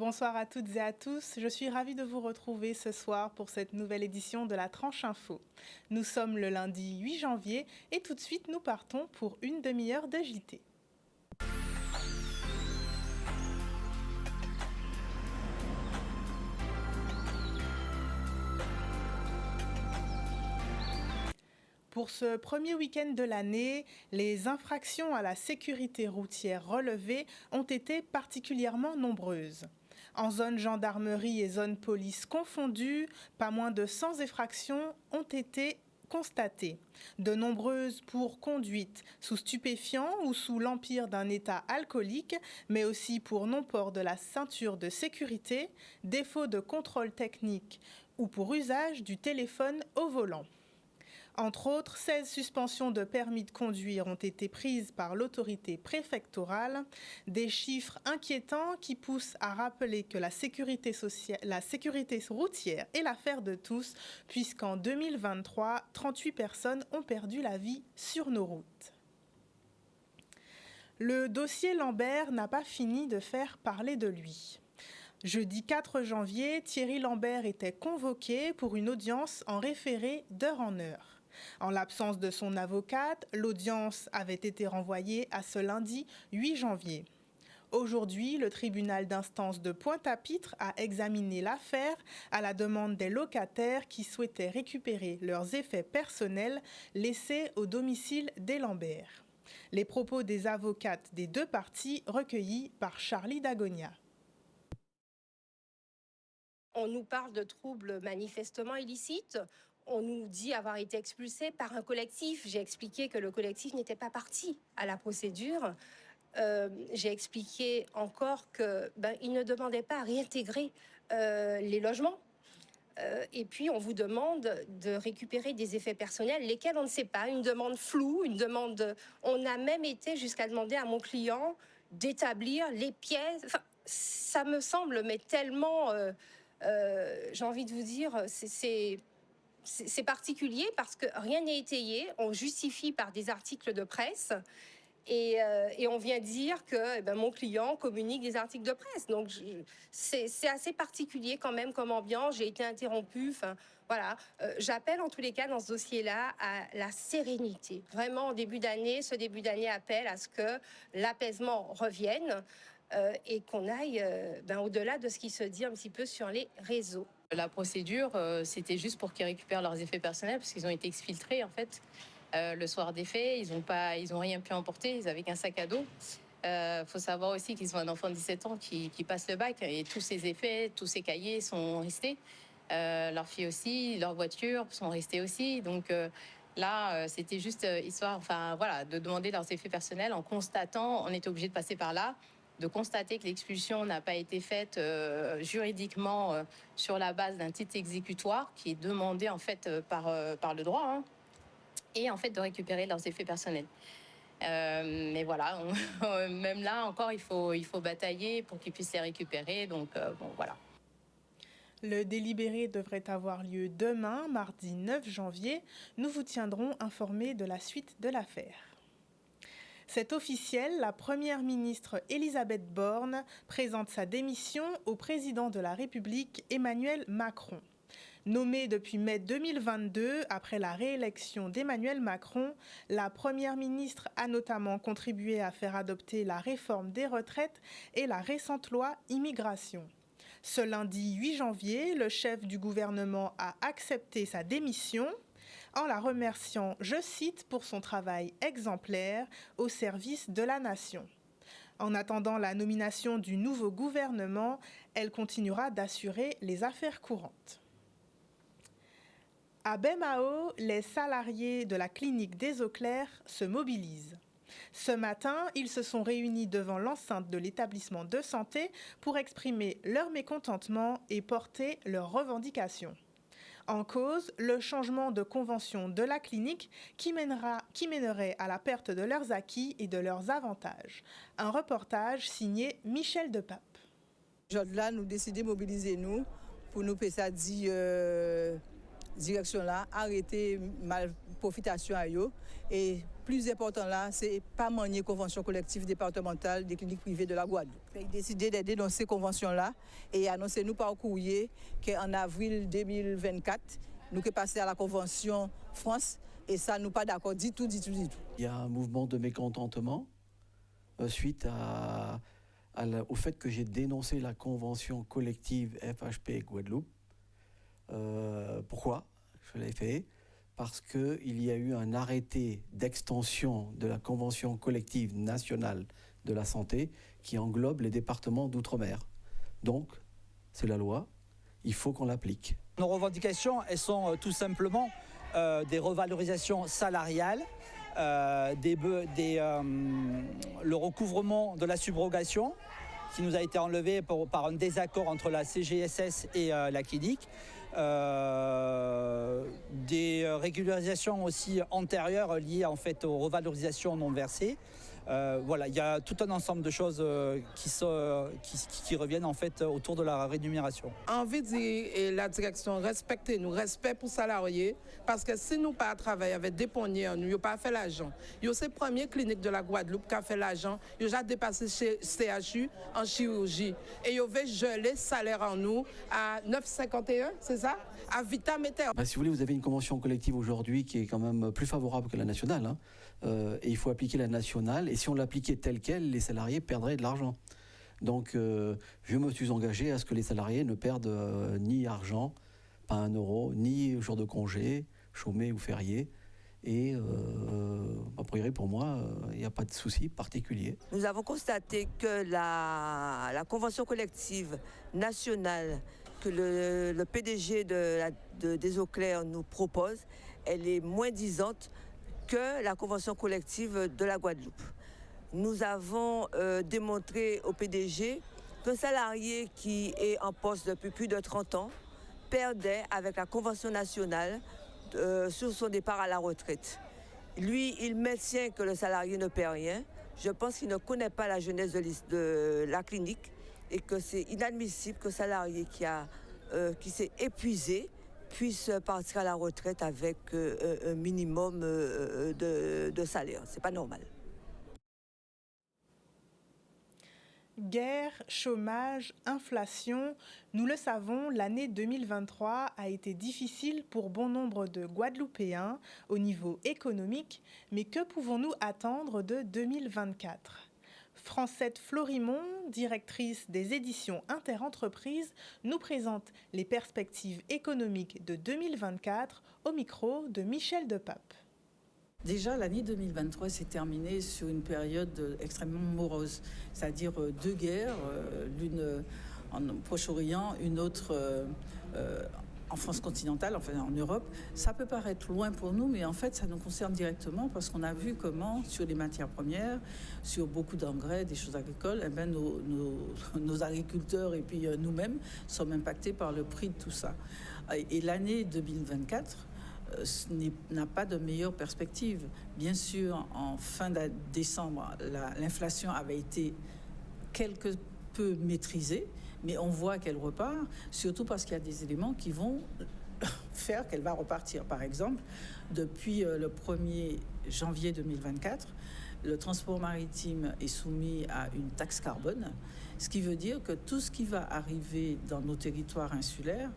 Bonsoir à toutes et à tous, je suis ravie de vous retrouver ce soir pour cette nouvelle édition de la Tranche Info. Nous sommes le lundi 8 janvier et tout de suite nous partons pour une demi-heure de JT. Pour ce premier week-end de l'année, les infractions à la sécurité routière relevées ont été particulièrement nombreuses. En zone gendarmerie et zone police confondues, pas moins de 100 infractions ont été constatées. De nombreuses pour conduite sous stupéfiants ou sous l'empire d'un état alcoolique, mais aussi pour non-port de la ceinture de sécurité, défaut de contrôle technique ou pour usage du téléphone au volant. Entre autres, 16 suspensions de permis de conduire ont été prises par l'autorité préfectorale, des chiffres inquiétants qui poussent à rappeler que la sécurité routière est l'affaire de tous, puisqu'en 2023, 38 personnes ont perdu la vie sur nos routes. Le dossier Lambert n'a pas fini de faire parler de lui. Jeudi 4 janvier, Thierry Lambert était convoqué pour une audience en référé d'heure en heure. En l'absence de son avocate, l'audience avait été renvoyée à ce lundi 8 janvier. Aujourd'hui, le tribunal d'instance de Pointe-à-Pitre a examiné l'affaire à la demande des locataires qui souhaitaient récupérer leurs effets personnels laissés au domicile des Lambert. Les propos des avocates des deux parties recueillis par Charlie Dagonia. On nous parle de troubles manifestement illicites. On nous dit avoir été expulsé par un collectif. J'ai expliqué que le collectif n'était pas parti à la procédure. J'ai expliqué encore qu'il ne demandait pas à réintégrer les logements. Et puis, on vous demande de récupérer des effets personnels, lesquels on ne sait pas. Une demande floue, une demande... On a même été jusqu'à demander à mon client d'établir les pièces. Enfin, ça me semble, mais tellement... j'ai envie de vous dire, c'est particulier parce que rien n'est étayé. On justifie par des articles de presse et on vient dire que mon client communique des articles de presse. Donc, c'est assez particulier quand même comme ambiance. J'ai été interrompue. Enfin, voilà. J'appelle en tous les cas dans ce dossier-là à la sérénité. Vraiment, en début d'année, ce début d'année appelle à ce que l'apaisement revienne. Et qu'on aille au-delà de ce qui se dit un petit peu sur les réseaux. La procédure, c'était juste pour qu'ils récupèrent leurs effets personnels, parce qu'ils ont été exfiltrés, en fait. Le soir des faits, ils ont rien pu emporter, ils avaient qu'un sac à dos. Faut savoir aussi qu'ils ont un enfant de 17 ans qui passe le bac, et tous ses effets, tous ses cahiers sont restés. Leur fille aussi, leurs voitures sont restées aussi. Donc là, c'était juste histoire, de demander leurs effets personnels en constatant, on était obligé de passer par là, de constater que l'expulsion n'a pas été faite juridiquement sur la base d'un titre exécutoire qui est demandé en fait par le droit, hein, et en fait de récupérer leurs effets personnels. Mais voilà, même là encore, il faut batailler pour qu'ils puissent les récupérer. Donc voilà. Le délibéré devrait avoir lieu demain, mardi 9 janvier. Nous vous tiendrons informés de la suite de l'affaire. C'est officiel, la première ministre Elisabeth Borne présente sa démission au président de la République Emmanuel Macron. Nommée depuis mai 2022, après la réélection d'Emmanuel Macron, la première ministre a notamment contribué à faire adopter la réforme des retraites et la récente loi immigration. Ce lundi 8 janvier, le chef du gouvernement a accepté sa démission en la remerciant, je cite, pour son travail exemplaire au service de la nation. En attendant la nomination du nouveau gouvernement, elle continuera d'assurer les affaires courantes. À Baie-Mahault, les salariés de la clinique des Eaux Claires se mobilisent. Ce matin, ils se sont réunis devant l'enceinte de l'établissement de santé pour exprimer leur mécontentement et porter leurs revendications. En cause, le changement de convention de la clinique qui mènerait à la perte de leurs acquis et de leurs avantages. Un reportage signé Michel Depape. Aujourd'hui, nous décidons de mobiliser nous pour nous faire ça dit direction là arrêter mal profitation à eux et plus important là c'est pas manier convention collective départementale des cliniques privées de la Guadeloupe. Il a décidé de dénoncer convention là et annoncer nous par courrier qu'en avril 2024 nous que passer à la convention France et ça nous pas d'accord du tout. Il y a un mouvement de mécontentement suite au fait que j'ai dénoncé la convention collective FHP Guadeloupe. Pourquoi je l'ai fait? Parce qu'il y a eu un arrêté d'extension de la convention collective nationale de la santé qui englobe les départements d'outre-mer. Donc, c'est la loi, il faut qu'on l'applique. Nos revendications, elles sont tout simplement des revalorisations salariales, le recouvrement de la subrogation qui nous a été enlevé par un désaccord entre la CGSS et la clinique, des régularisations aussi antérieures liées en fait aux revalorisations non versées. Voilà, il y a tout un ensemble de choses qui reviennent en fait autour de la rémunération. Envie de dire la direction respectez-nous, respect pour salariés, parce que si nous pas travailler avec des poignées, nous n'avons pas fait l'argent. C'est la première clinique de la Guadeloupe qui a fait l'argent. Ils ont déjà dépassé chez CHU en chirurgie. Et ils ont gelé le salaire en nous à 9,51, c'est ça? À Vitameter. Si vous voulez, vous avez une convention collective aujourd'hui qui est quand même plus favorable que la nationale. Hein. Et il faut appliquer la nationale. Et si on l'appliquait telle quelle, les salariés perdraient de l'argent. Donc, je me suis engagé à ce que les salariés ne perdent ni argent, pas un euro, ni jour de congé, chômé ou férié. Et a priori, pour moi, il n'y a pas de souci particulier. Nous avons constaté que la convention collective nationale que le PDG des Eaux Claires nous propose, elle est moins disante que la convention collective de la Guadeloupe. Nous avons démontré au PDG qu'un salarié qui est en poste depuis plus de 30 ans perdait avec la convention nationale sur son départ à la retraite. Lui, il maintient que le salarié ne perd rien. Je pense qu'il ne connaît pas la jeunesse de la clinique et que c'est inadmissible qu'un salarié qui s'est épuisé puisse partir à la retraite avec un minimum de salaire. C'est pas normal. Guerre, chômage, inflation, nous le savons, l'année 2023 a été difficile pour bon nombre de Guadeloupéens au niveau économique, mais que pouvons-nous attendre de 2024 ? Francette Florimond, directrice des éditions Interentreprises, nous présente les perspectives économiques de 2024 au micro de Michel Depape. Déjà, l'année 2023 s'est terminée sur une période extrêmement morose, c'est-à-dire deux guerres, l'une en Proche-Orient, une autre en France continentale, enfin en Europe. Ça peut paraître loin pour nous, mais en fait, ça nous concerne directement parce qu'on a vu comment, sur les matières premières, sur beaucoup d'engrais, des choses agricoles, eh bien, nos agriculteurs et puis nous-mêmes sommes impactés par le prix de tout ça. Et l'année 2024 n'a pas de meilleure perspective. Bien sûr, en fin de décembre, l'inflation avait été quelque peu maîtrisée, mais on voit qu'elle repart, surtout parce qu'il y a des éléments qui vont faire qu'elle va repartir. Par exemple, depuis le 1er janvier 2024, le transport maritime est soumis à une taxe carbone, ce qui veut dire que tout ce qui va arriver dans nos territoires insulaires,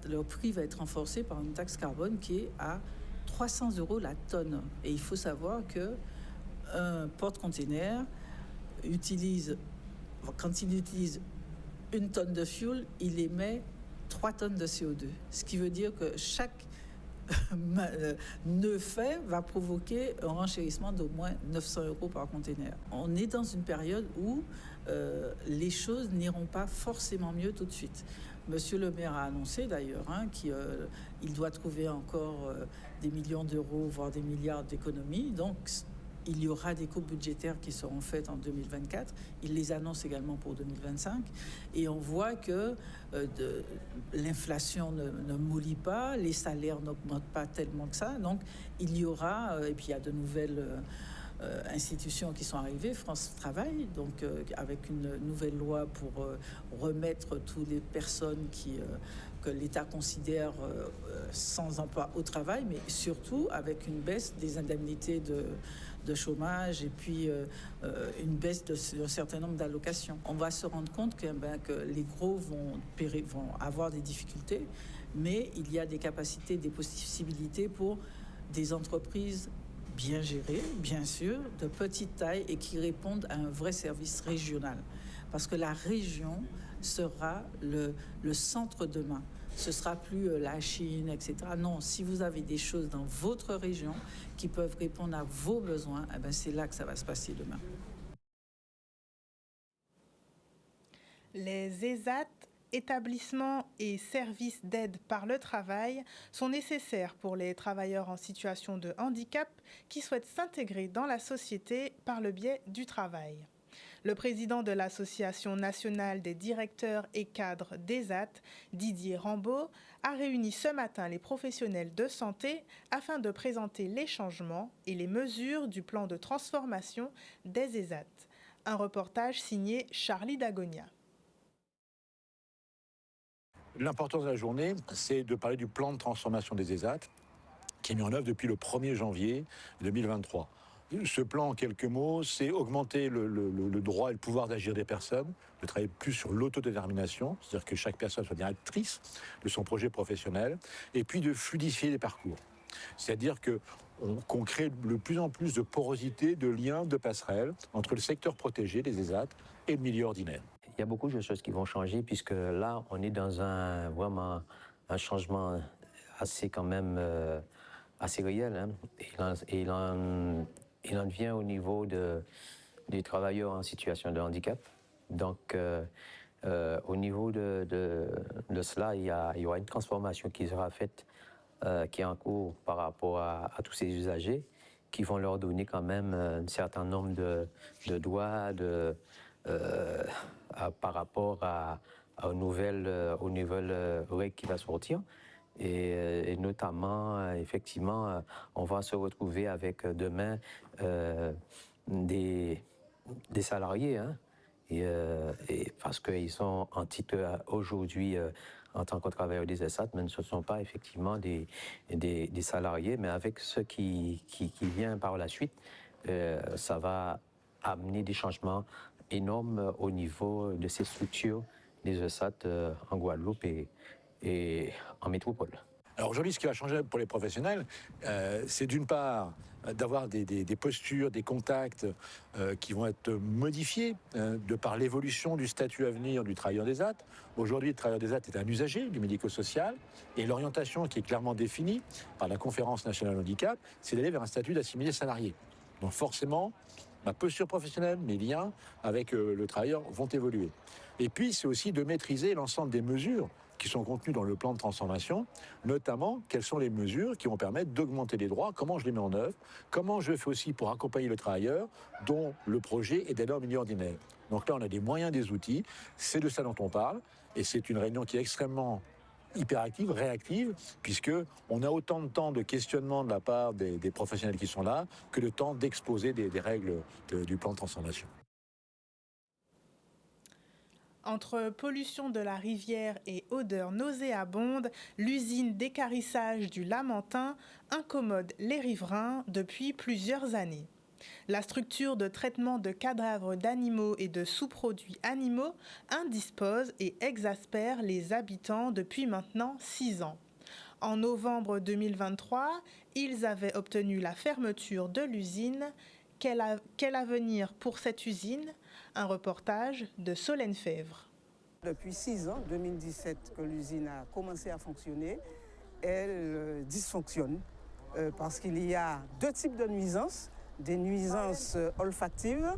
leur prix va être renforcé par une taxe carbone qui est à 300 € la tonne. Et il faut savoir qu'un porte-container quand il utilise 1 tonne de fuel, il émet 3 tonnes de CO2. Ce qui veut dire que chaque nœud fait va provoquer un renchérissement d'au moins 900 € par container. On est dans une période où les choses n'iront pas forcément mieux tout de suite. Monsieur le maire a annoncé d'ailleurs qu'il doit trouver encore des millions d'euros, voire des milliards d'économies. Donc, il y aura des coupes budgétaires qui seront faites en 2024. Il les annonce également pour 2025. Et on voit que l'inflation ne mollit pas, les salaires n'augmentent pas tellement que ça. Donc, il y aura, et puis il y a de nouvelles institutions qui sont arrivées, France Travail, donc avec une nouvelle loi pour remettre toutes les personnes que l'État considère sans emploi au travail, mais surtout avec une baisse des indemnités de chômage et puis une baisse d'un certain nombre d'allocations. On va se rendre compte que les gros vont avoir des difficultés, mais il y a des capacités, des possibilités pour des entreprises bien gérées, bien sûr, de petite taille et qui répondent à un vrai service régional. Parce que la région sera le centre demain. Ce ne sera plus la Chine, etc. Non, si vous avez des choses dans votre région qui peuvent répondre à vos besoins, eh bien c'est là que ça va se passer demain. Les ESAT, établissements et services d'aide par le travail, sont nécessaires pour les travailleurs en situation de handicap qui souhaitent s'intégrer dans la société par le biais du travail. Le président de l'Association nationale des directeurs et cadres d'ESAT, Didier Rambaud, a réuni ce matin les professionnels de santé afin de présenter les changements et les mesures du plan de transformation des ESAT. Un reportage signé Charlie Dagonia. L'importance de la journée, c'est de parler du plan de transformation des ESAT qui est mis en œuvre depuis le 1er janvier 2023. Ce plan, en quelques mots, c'est augmenter le droit et le pouvoir d'agir des personnes, de travailler plus sur l'autodétermination, c'est-à-dire que chaque personne soit directrice de son projet professionnel, et puis de fluidifier les parcours. C'est-à-dire qu'on crée de plus en plus de porosité, de liens, de passerelles entre le secteur protégé, les ESAT, et le milieu ordinaire. Il y a beaucoup de choses qui vont changer puisque là, on est dans vraiment un changement assez quand même assez réel. Hein. Il en vient au niveau des travailleurs en situation de handicap. Donc, au niveau de cela, il y aura une transformation qui sera faite, qui est en cours par rapport à tous ces usagers, qui vont leur donner quand même un certain nombre de droits par rapport aux nouvelles règles qui vont sortir. Et notamment, effectivement, on va se retrouver avec demain des salariés, hein, et parce qu'ils sont en titre aujourd'hui en tant que travailleurs des ESAT, mais ce ne sont pas effectivement des salariés, mais avec ce qui vient par la suite, ça va amener des changements énormes au niveau de ces structures des ESAT en Guadeloupe et en métropole. Alors aujourd'hui, ce qui va changer pour les professionnels, c'est d'une part d'avoir des postures, des contacts qui vont être modifiés de par l'évolution du statut à venir du travailleur des ESAT. Aujourd'hui, le travailleur des ESAT est un usager du médico-social et l'orientation qui est clairement définie par la Conférence nationale handicap, c'est d'aller vers un statut d'assimilé salarié. Donc forcément, ma posture professionnelle, mes liens avec le travailleur vont évoluer. Et puis, c'est aussi de maîtriser l'ensemble des mesures qui sont contenues dans le plan de transformation, notamment quelles sont les mesures qui vont permettre d'augmenter les droits, comment je les mets en œuvre, comment je fais aussi pour accompagner le travailleur dont le projet est d'aller en milieu ordinaire. Donc là, on a des moyens, des outils, c'est de ça dont on parle, et c'est une réunion qui est extrêmement hyperactive, réactive, puisqu'on a autant de temps de questionnement de la part des professionnels qui sont là que de temps d'exposer des règles du plan de transformation. Entre pollution de la rivière et odeurs nauséabondes, l'usine d'équarrissage du Lamentin incommode les riverains depuis plusieurs années. La structure de traitement de cadavres d'animaux et de sous-produits animaux indispose et exaspère les habitants depuis maintenant 6 ans. En novembre 2023, ils avaient obtenu la fermeture de l'usine. Quel avenir pour cette usine ? Un reportage de Solène Fèvre. Depuis 6 ans, 2017, que l'usine a commencé à fonctionner, elle dysfonctionne parce qu'il y a 2 types de nuisances. Des nuisances olfactives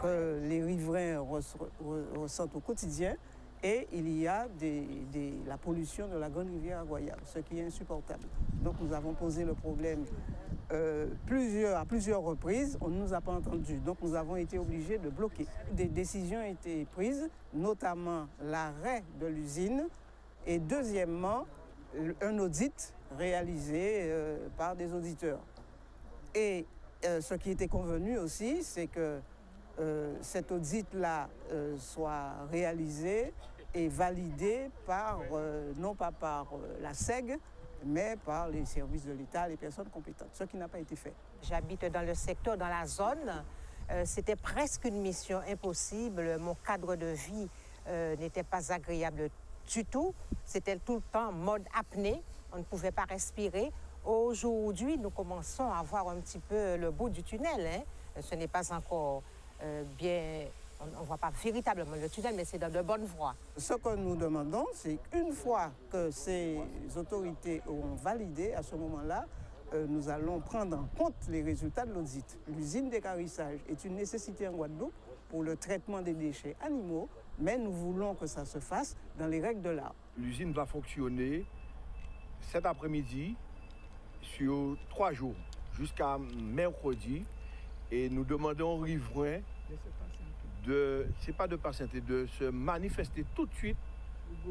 que les riverains ressentent au quotidien et il y a la pollution de la grande rivière Aguayab, ce qui est insupportable. Donc nous avons posé le problème à plusieurs reprises, on ne nous a pas entendus, donc nous avons été obligés de bloquer. Des décisions ont été prises, notamment l'arrêt de l'usine et deuxièmement un audit réalisé par des auditeurs. Et ce qui était convenu aussi, c'est que cet audit-là soit réalisé et validé par, non pas par la SEG, mais par les services de l'État, les personnes compétentes, ce qui n'a pas été fait. J'habite dans le secteur, dans la zone. C'était presque une mission impossible. Mon cadre de vie n'était pas agréable du tout. C'était tout le temps mode apnée. On ne pouvait pas respirer. Aujourd'hui, nous commençons à voir un petit peu le bout du tunnel. Hein. Ce n'est pas encore bien... On ne voit pas véritablement le tunnel, mais c'est dans de bonnes voies. Ce que nous demandons, c'est qu'une fois que ces autorités auront validé, à ce moment-là, nous allons prendre en compte les résultats de l'audit. L'usine d'équarrissage est une nécessité en Guadeloupe pour le traitement des déchets animaux, mais nous voulons que ça se fasse dans les règles de l'art. L'usine va fonctionner cet après-midi sur 3 jours, jusqu'à mercredi, et nous demandons aux riverains c'est pas de patienter, de se manifester tout de suite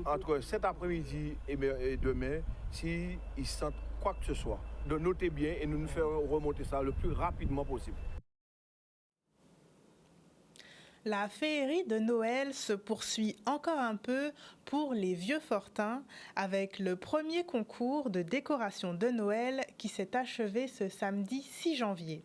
entre cet après-midi et demain s'ils sentent quoi que ce soit. De noter bien et nous ferons remonter ça le plus rapidement possible. La féerie de Noël se poursuit encore un peu pour les Vieux-Fortins avec le premier concours de décoration de Noël qui s'est achevé ce samedi 6 janvier.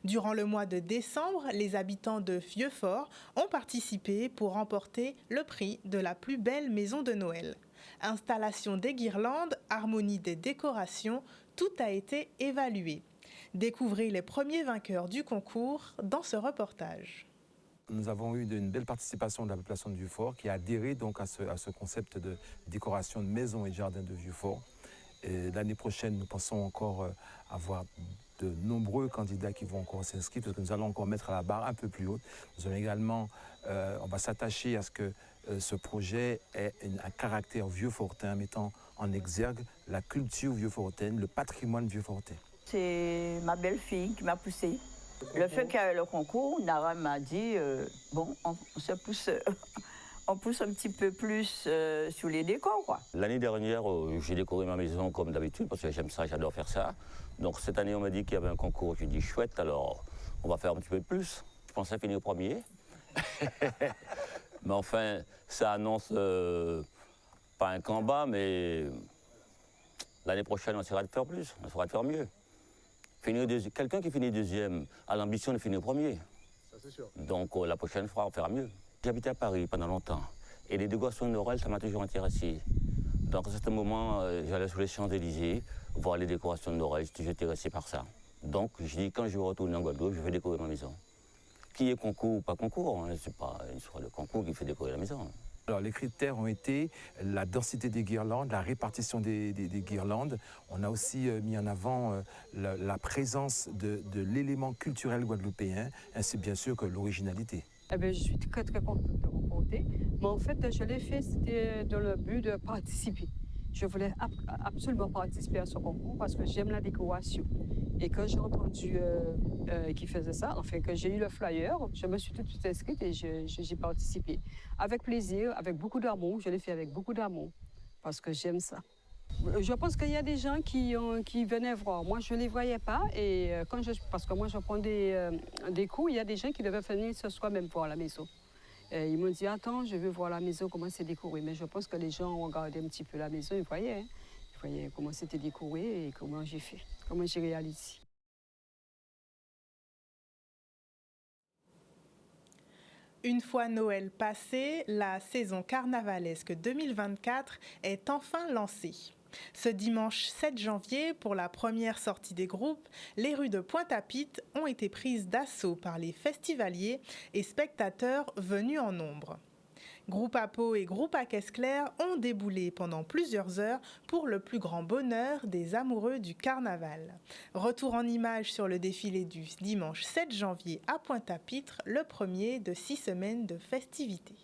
Durant le mois de décembre, les habitants de Vieux-Fort ont participé pour remporter le prix de la plus belle maison de Noël. Installation des guirlandes, harmonie des décorations, tout a été évalué. Découvrez les premiers vainqueurs du concours dans ce reportage. Nous avons eu une belle participation de la population de Vieux-Fort qui a adhéré donc à ce concept de décoration de maison et de jardin de Vieux-Fort. L'année prochaine, nous pensons encore avoir de nombreux candidats qui vont encore s'inscrire parce que nous allons encore mettre la barre un peu plus haute. Nous allons également, on va s'attacher à ce que ce projet ait un caractère vieux-fortin, mettant en exergue la culture vieux-fortaine, le patrimoine vieux-fortain. C'est ma belle-fille qui m'a poussée. Le fait qu'il y ait le concours, Nara m'a dit, bon, on pousse un petit peu plus sur les décors, quoi. L'année dernière, j'ai décoré ma maison comme d'habitude, parce que j'aime ça, j'adore faire ça. Donc cette année, on m'a dit qu'il y avait un concours. J'ai dit, chouette, alors on va faire un petit peu plus. Je pensais finir premier. Mais enfin, ça annonce pas un combat, mais l'année prochaine, on essaiera de faire plus, on essaiera de faire mieux. Quelqu'un qui finit deuxième a l'ambition de finir premier. Ça, c'est sûr. Donc la prochaine fois, on fera mieux. J'habitais à Paris pendant longtemps. Et les décorations de Noël, ça m'a toujours intéressé. Donc à certain moment, j'allais sur les Champs-Élysées, voir les décorations de Noël, j'étais toujours intéressé par ça. Donc je dis, quand je vais retourner en Guadeloupe, je vais décorer ma maison. Qui est concours ou pas concours, hein, c'est pas une histoire de concours qui fait décorer la maison. Alors, les critères ont été la densité des guirlandes, la répartition des guirlandes. On a aussi mis en avant la présence de l'élément culturel guadeloupéen, ainsi bien sûr que l'originalité. Eh bien, je suis très très contente de remporter. Mais en fait, je l'ai fait, c'était dans le but de participer. Je voulais absolument participer à ce concours parce que j'aime la décoration. Et quand j'ai entendu qu'ils faisaient ça, enfin que j'ai eu le flyer, je me suis tout de suite inscrite et j'ai participé. Avec plaisir, avec beaucoup d'amour, je l'ai fait avec beaucoup d'amour parce que j'aime ça. Je pense qu'il y a des gens qui venaient voir. Moi, je ne les voyais pas. Et parce que moi, je prends des cours, il y a des gens qui devaient venir ce soir même voir la maison. Et ils m'ont dit, attends, je veux voir la maison, comment c'est décoré. Mais je pense que les gens ont regardé un petit peu la maison, ils voyaient comment c'était décoré et comment j'ai fait, comment j'ai réalisé. Une fois Noël passé, la saison carnavalesque 2024 est enfin lancée. Ce dimanche 7 janvier, pour la première sortie des groupes, les rues de Pointe-à-Pitre ont été prises d'assaut par les festivaliers et spectateurs venus en nombre. Groupe à Pau et Groupe à Caisse Claire ont déboulé pendant plusieurs heures pour le plus grand bonheur des amoureux du carnaval. Retour en images sur le défilé du dimanche 7 janvier à Pointe-à-Pitre, le premier de 6 semaines de festivités.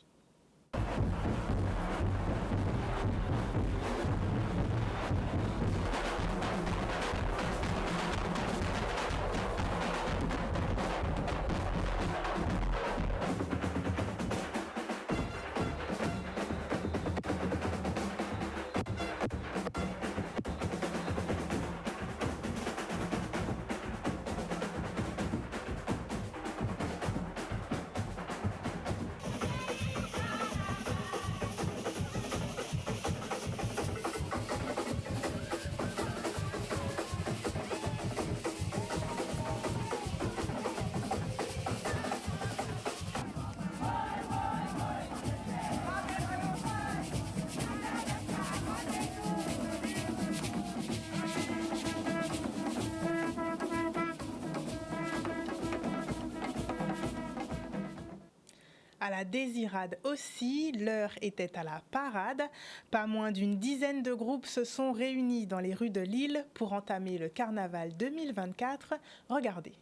la Désirade aussi, l'heure était à la parade. Pas moins d'une dizaine de groupes se sont réunis dans les rues de Lille pour entamer le carnaval 2024. Regardez.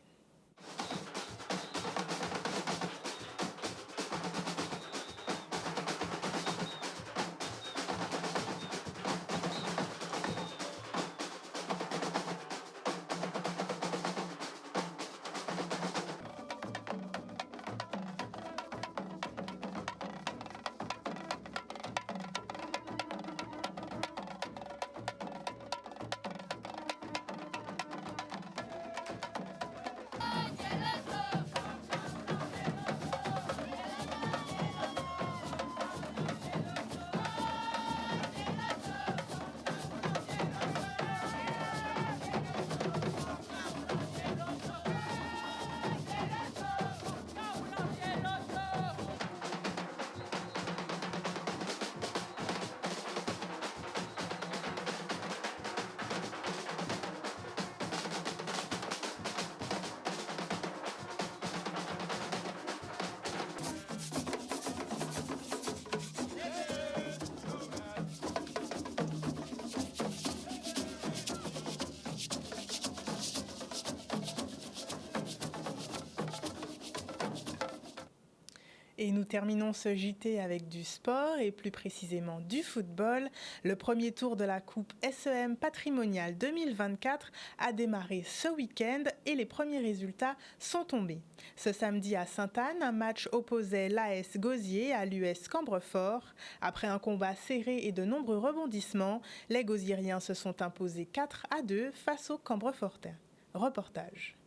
Et nous terminons ce JT avec du sport et plus précisément du football. Le premier tour de la Coupe SEM Patrimoniale 2024 a démarré ce week-end et les premiers résultats sont tombés. Ce samedi à Sainte-Anne, un match opposait l'AS Gosier à l'US Cambrefort. Après un combat serré et de nombreux rebondissements, les Gosieriens se sont imposés 4-2 face aux Cambrefortais. Reportage.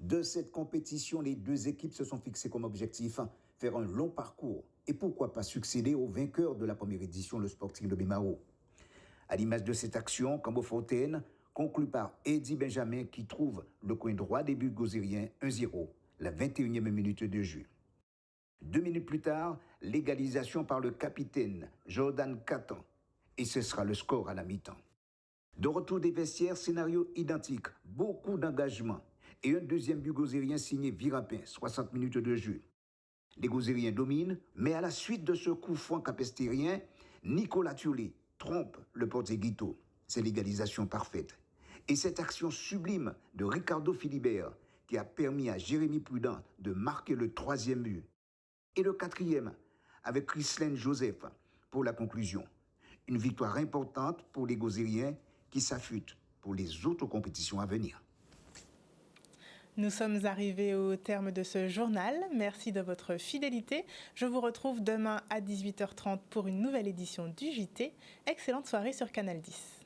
De cette compétition, les deux équipes se sont fixées comme objectif faire un long parcours et pourquoi pas succéder au vainqueur de la première édition, le Sporting de Bemao. À l'image de cette action, Cambrefortaine conclut par Eddie Benjamin qui trouve le coin droit des buts gosériens 1-0, la 21e minute de jeu. 2 minutes plus tard, l'égalisation par le capitaine Jordan Catan et ce sera le score à la mi-temps. De retour des vestiaires, scénario identique, beaucoup d'engagement et un deuxième but gosérien signé Virapin, 60 minutes de jeu. Les Gosériens dominent, mais à la suite de ce coup franc capestérien, Nicolas Thiollet trompe le portier Guito. C'est l'égalisation parfaite. Et cette action sublime de Ricardo Philibert qui a permis à Jérémy Prudent de marquer le 3e but. Et le 4e avec Chrislène Joseph pour la conclusion. Une victoire importante pour les Gosériens qui s'affûtent pour les autres compétitions à venir. Nous sommes arrivés au terme de ce journal. Merci de votre fidélité. Je vous retrouve demain à 18h30 pour une nouvelle édition du JT. Excellente soirée sur Canal 10.